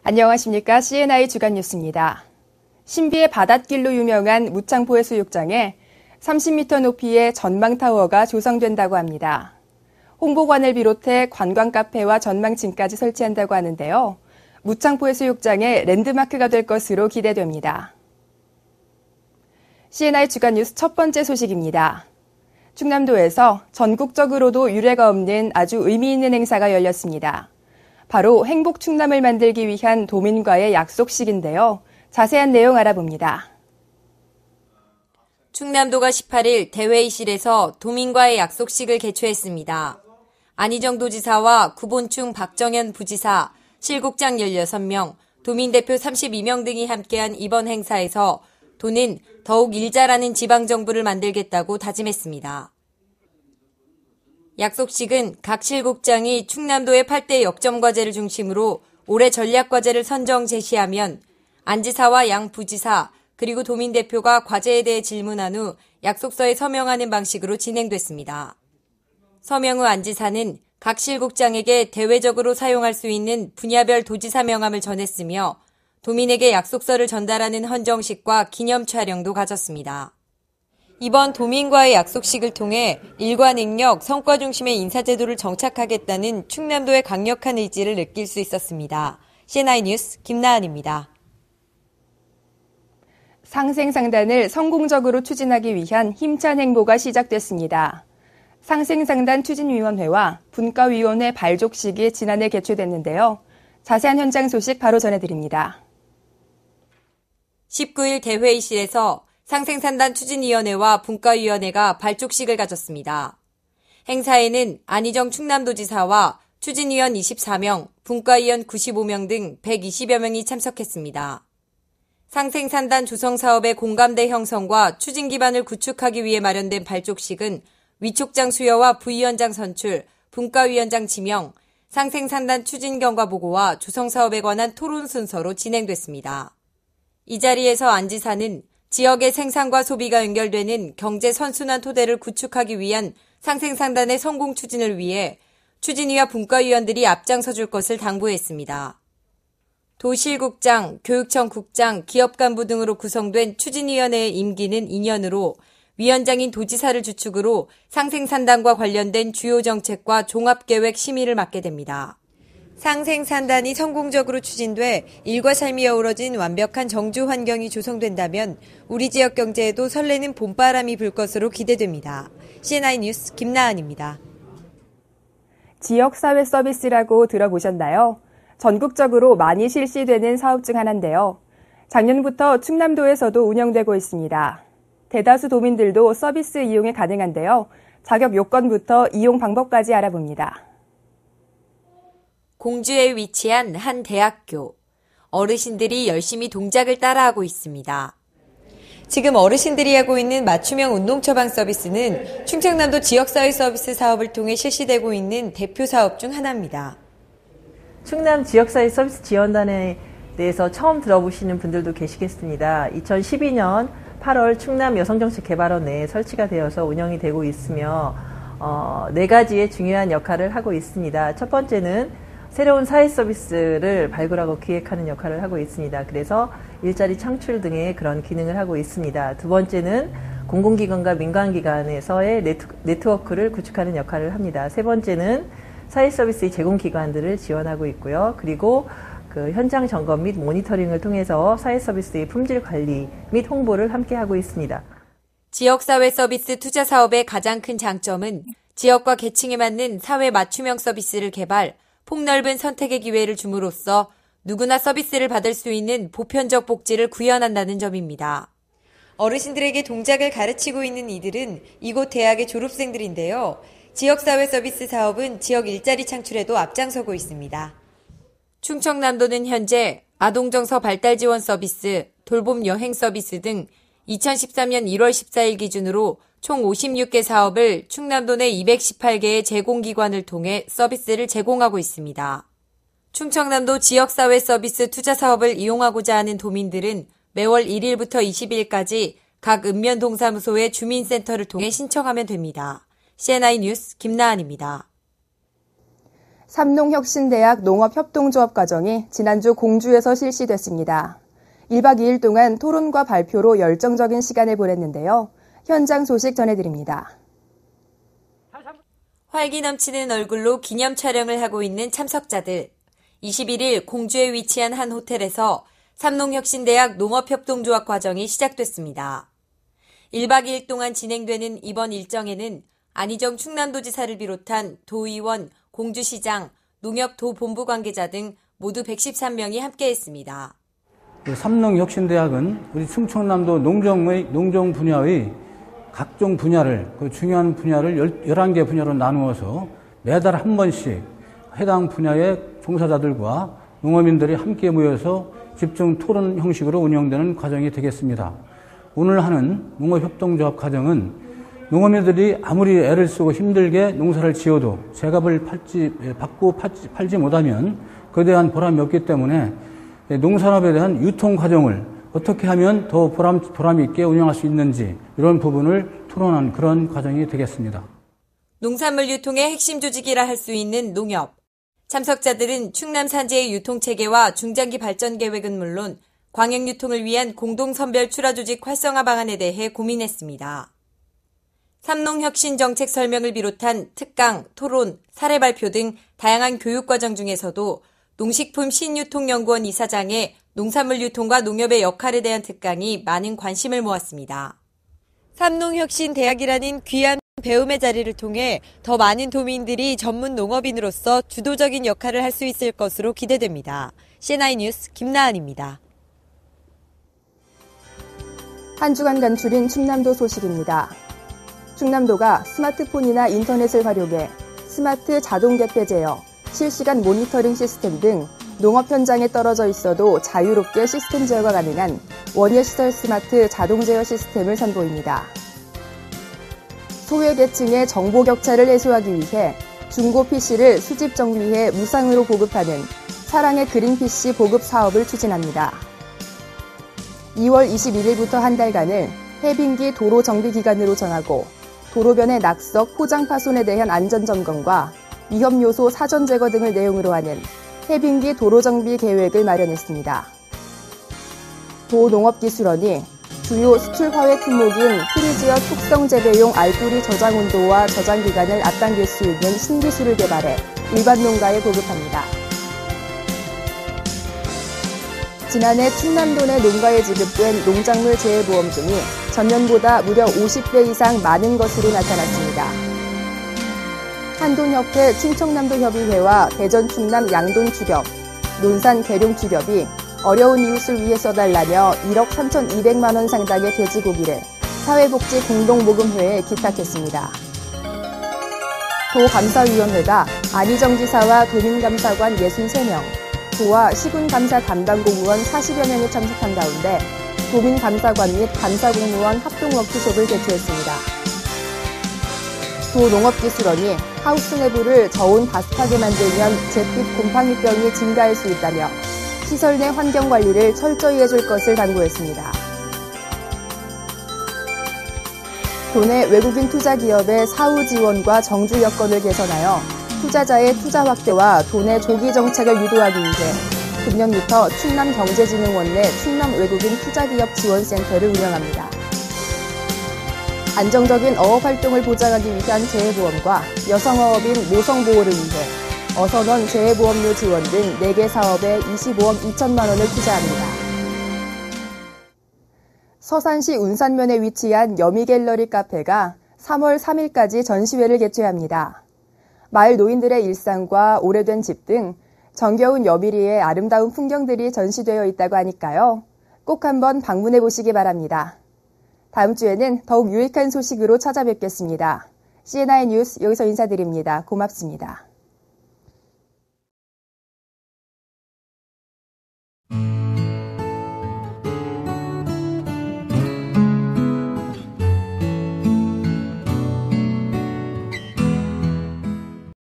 안녕하십니까. CNI 주간 뉴스입니다. 신비의 바닷길로 유명한 무창포 해수욕장에 30m 높이의 전망타워가 조성된다고 합니다. 홍보관을 비롯해 관광 카페와 전망층까지 설치한다고 하는데요. 무창포 해수욕장의 랜드마크가 될 것으로 기대됩니다. CNI 주간 뉴스 첫 번째 소식입니다. 충남도에서 전국적으로도 유례가 없는 아주 의미 있는 행사가 열렸습니다. 바로 행복 충남을 만들기 위한 도민과의 약속식인데요. 자세한 내용 알아봅니다. 충남도가 18일 대회의실에서 도민과의 약속식을 개최했습니다. 안희정 도지사와 구본충 박정현 부지사, 실국장 16명, 도민대표 32명 등이 함께한 이번 행사에서 도는 더욱 일 잘하는 지방정부를 만들겠다고 다짐했습니다. 약속식은 각 실국장이 충남도의 8대 역점과제를 중심으로 올해 전략과제를 선정 제시하면 안 지사와 양 부지사 그리고 도민대표가 과제에 대해 질문한 후 약속서에 서명하는 방식으로 진행됐습니다. 서명 후 안 지사는 각 실국장에게 대외적으로 사용할 수 있는 분야별 도지사 명함을 전했으며 도민에게 약속서를 전달하는 헌정식과 기념 촬영도 가졌습니다. 이번 도민과의 약속식을 통해 일과 능력, 성과 중심의 인사제도를 정착하겠다는 충남도의 강력한 의지를 느낄 수 있었습니다. CNI 뉴스 김나은입니다. 상생상단을 성공적으로 추진하기 위한 힘찬 행보가 시작됐습니다. 상생상단 추진위원회와 분과위원회 발족식이 지난해 개최됐는데요. 자세한 현장 소식 바로 전해드립니다. 19일 대회의실에서 상생상단 추진위원회와 분과위원회가 발족식을 가졌습니다. 행사에는 안희정 충남도지사와 추진위원 24명, 분과위원 95명 등 120여 명이 참석했습니다. 상생상단 조성사업의 공감대 형성과 추진 기반을 구축하기 위해 마련된 발족식은 위촉장 수여와 부위원장 선출, 분과위원장 지명, 상생상단 추진 경과 보고와 조성사업에 관한 토론 순서로 진행됐습니다. 이 자리에서 안 지사는 지역의 생산과 소비가 연결되는 경제 선순환 토대를 구축하기 위한 상생상단의 성공 추진을 위해 추진위와 분과위원들이 앞장서 줄 것을 당부했습니다. 도실국장, 교육청 국장, 기업간부 등으로 구성된 추진위원회의 임기는 2년으로 위원장인 도지사를 주축으로 상생상단과 관련된 주요 정책과 종합계획 심의를 맡게 됩니다. 상생상단이 성공적으로 추진돼 일과 삶이 어우러진 완벽한 정주 환경이 조성된다면 우리 지역 경제에도 설레는 봄바람이 불 것으로 기대됩니다. CNI 뉴스 김나은입니다. 지역사회 서비스라고 들어보셨나요? 전국적으로 많이 실시되는 사업 중 하나인데요. 작년부터 충남도에서도 운영되고 있습니다. 대다수 도민들도 서비스 이용이 가능한데요. 자격 요건부터 이용 방법까지 알아봅니다. 공주에 위치한 한 대학교. 어르신들이 열심히 동작을 따라하고 있습니다. 지금 어르신들이 하고 있는 맞춤형 운동 처방 서비스는 충청남도 지역사회 서비스 사업을 통해 실시되고 있는 대표 사업 중 하나입니다. 충남 지역사회 서비스 지원단에 대해서 처음 들어보시는 분들도 계시겠습니다. 2012년 8월 충남 여성정책개발원에 설치가 되어서 운영이 되고 있으며 4가지의 중요한 역할을 하고 있습니다. 첫 번째는 새로운 사회 서비스를 발굴하고 기획하는 역할을 하고 있습니다. 그래서 일자리 창출 등의 그런 기능을 하고 있습니다. 두 번째는 공공기관과 민간기관에서의 네트워크를 구축하는 역할을 합니다. 세 번째는 사회 서비스의 제공기관들을 지원하고 있고요. 그리고 그 현장 점검 및 모니터링을 통해서 사회 서비스의 품질 관리 및 홍보를 함께 하고 있습니다. 지역사회 서비스 투자 사업의 가장 큰 장점은 지역과 계층에 맞는 사회 맞춤형 서비스를 개발, 폭넓은 선택의 기회를 줌으로써 누구나 서비스를 받을 수 있는 보편적 복지를 구현한다는 점입니다. 어르신들에게 동작을 가르치고 있는 이들은 이곳 대학의 졸업생들인데요. 지역사회 서비스 사업은 지역 일자리 창출에도 앞장서고 있습니다. 충청남도는 현재 아동정서 발달 지원 서비스, 돌봄 여행 서비스 등 2013년 1월 14일 기준으로 총 56개 사업을 충남도 내 218개의 제공기관을 통해 서비스를 제공하고 있습니다. 충청남도 지역사회 서비스 투자 사업을 이용하고자 하는 도민들은 매월 1일부터 20일까지 각 읍면동사무소의 주민센터를 통해 신청하면 됩니다. CNI 뉴스 김나은입니다. 삼농혁신대학 농업협동조합 과정이 지난주 공주에서 실시됐습니다. 1박 2일 동안 토론과 발표로 열정적인 시간을 보냈는데요. 현장 소식 전해드립니다. 활기 넘치는 얼굴로 기념 촬영을 하고 있는 참석자들. 21일 공주에 위치한 한 호텔에서 삼농혁신대학 농업협동조합 과정이 시작됐습니다. 1박 2일 동안 진행되는 이번 일정에는 안희정 충남도지사를 비롯한 도의원, 공주시장, 농협도본부 관계자 등 모두 113명이 함께했습니다. 삼농혁신대학은 우리 충청남도 농종 분야의 각종 분야를, 그 중요한 분야를 11개 분야로 나누어서 매달 한 번씩 해당 분야의 종사자들과 농업인들이 함께 모여서 집중 토론 형식으로 운영되는 과정이 되겠습니다. 오늘 하는 농업협동조합 과정은 농업인들이 아무리 애를 쓰고 힘들게 농사를 지어도 제값을 팔지 못하면 그에 대한 보람이 없기 때문에 농산업에 대한 유통 과정을 어떻게 하면 더 보람 있게 운영할 수 있는지 이런 부분을 토론한 그런 과정이 되겠습니다. 농산물 유통의 핵심 조직이라 할 수 있는 농협. 참석자들은 충남 산지의 유통체계와 중장기 발전 계획은 물론 광역 유통을 위한 공동선별 출하 조직 활성화 방안에 대해 고민했습니다. 삼농혁신 정책 설명을 비롯한 특강, 토론, 사례 발표 등 다양한 교육 과정 중에서도 농식품 신유통연구원 이사장의 농산물 유통과 농협의 역할에 대한 특강이 많은 관심을 모았습니다. 삼농혁신대학이라는 귀한 배움의 자리를 통해 더 많은 도민들이 전문 농업인으로서 주도적인 역할을 할 수 있을 것으로 기대됩니다. CNI 뉴스 김나은입니다. 한 주간 간추린 충남도 소식입니다. 충남도가 스마트폰이나 인터넷을 활용해 스마트 자동 개폐 제어, 실시간 모니터링 시스템 등 농업 현장에 떨어져 있어도 자유롭게 시스템 제어가 가능한 원예시설 스마트 자동 제어 시스템을 선보입니다. 소외계층의 정보 격차를 해소하기 위해 중고 PC를 수집 정비해 무상으로 보급하는 사랑의 그린 PC 보급 사업을 추진합니다. 2월 21일부터 한 달간을 해빙기 도로 정비 기간으로 정하고 도로변의 낙석, 포장 파손에 대한 안전점검과 위험 요소 사전 제거 등을 내용으로 하는 해빙기 도로 정비 계획을 마련했습니다. 도농업기술원이 주요 수출 화훼 품목인 프리지어 톡성 재배용 알뿌리 저장 온도와 저장 기간을 앞당길 수 있는 신기술을 개발해 일반 농가에 보급합니다. 지난해 충남도 내 농가에 지급된 농작물 재해보험 금이 전년보다 무려 50배 이상 많은 것으로 나타났습니다. 한돈협회 충청남도협의회와 대전 충남 양돈축협, 논산계룡축협이 어려운 이웃을 위해 써달라며 1억 3,200만 원 상당의 돼지고기를 사회복지공동모금회에 기탁했습니다. 도감사위원회가 안희정 지사와 도민감사관 63명, 도와 시군감사 담당 공무원 40여 명이 참석한 가운데 도민감사관 및 감사공무원 합동워크숍을 개최했습니다. 도농업기술원이 하우스 내부를 저온 바스하게 만들면 잿빛 곰팡이병이 증가할 수 있다며 시설 내 환경관리를 철저히 해줄 것을 당부했습니다. 도내 외국인 투자기업의 사후 지원과 정주 여건을 개선하여 투자자의 투자 확대와 도내 조기 정책을 유도하기 위해 금년부터 충남경제진흥원 내 충남 외국인 투자기업 지원센터를 운영합니다. 안정적인 어업활동을 보장하기 위한 재해보험과 여성어업인 모성보호를 위해 어선원 재해보험료 지원 등 4개 사업에 25억 2천만 원을 투자합니다. 서산시 운산면에 위치한 여미갤러리 카페가 3월 3일까지 전시회를 개최합니다. 마을 노인들의 일상과 오래된 집 등 정겨운 여미리의 아름다운 풍경들이 전시되어 있다고 하니까요. 꼭 한번 방문해 보시기 바랍니다. 다음 주에는 더욱 유익한 소식으로 찾아뵙겠습니다. CNI 뉴스 여기서 인사드립니다. 고맙습니다.